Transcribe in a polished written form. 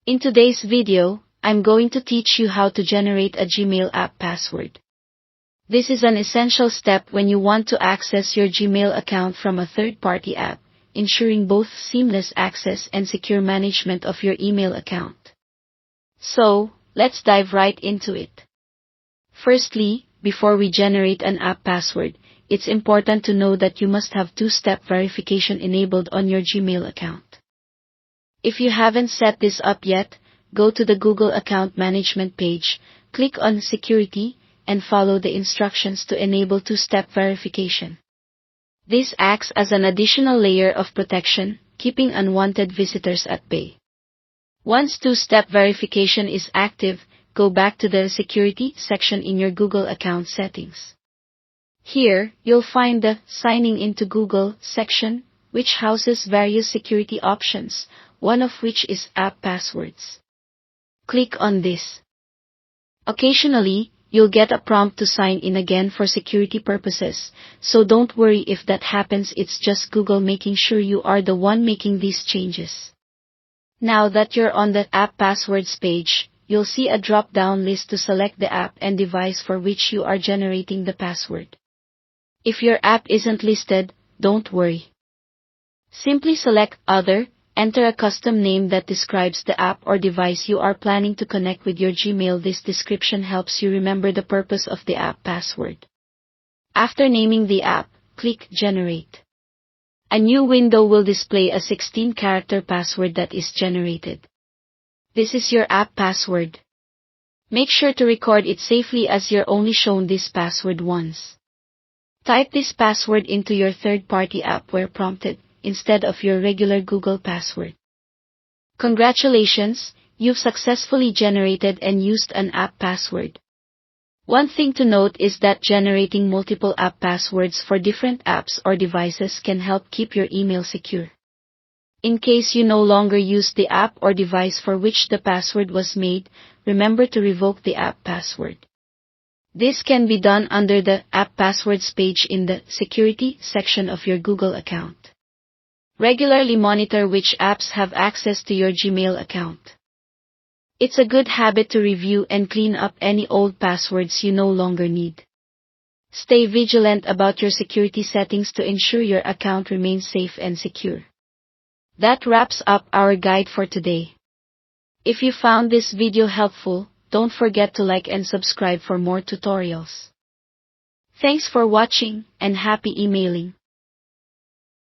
In today's video, I'm going to teach you how to generate a Gmail app password. This is an essential step when you want to access your Gmail account from a third-party app, ensuring both seamless access and secure management of your email account. So, let's dive right into it. Firstly, before we generate an app password, it's important to know that you must have two-step verification enabled on your Gmail account. If you haven't set this up yet, go to the Google Account Management page, click on Security, and follow the instructions to enable two-step verification. This acts as an additional layer of protection, keeping unwanted visitors at bay. Once two-step verification is active, go back to the Security section in your Google account settings. Here, you'll find the Signing into Google section, which houses various security options, one of which is App Passwords. Click on this. Occasionally, you'll get a prompt to sign in again for security purposes, so don't worry if that happens, it's just Google making sure you are the one making these changes. Now that you're on the App Passwords page, you'll see a drop-down list to select the app and device for which you are generating the password. If your app isn't listed, don't worry. Simply select Other, enter a custom name that describes the app or device you are planning to connect with your Gmail. This description helps you remember the purpose of the app password. After naming the app, click Generate. A new window will display a 16-character password that is generated. This is your app password. Make sure to record it safely as you're only shown this password once. Type this password into your third-party app where prompted, instead of your regular Google password. Congratulations, you've successfully generated and used an app password. One thing to note is that generating multiple app passwords for different apps or devices can help keep your email secure. In case you no longer use the app or device for which the password was made, remember to revoke the app password. This can be done under the App Passwords page in the Security section of your Google account. Regularly monitor which apps have access to your Gmail account. It's a good habit to review and clean up any old passwords you no longer need. Stay vigilant about your security settings to ensure your account remains safe and secure. That wraps up our guide for today. If you found this video helpful, don't forget to like and subscribe for more tutorials. Thanks for watching, and happy emailing.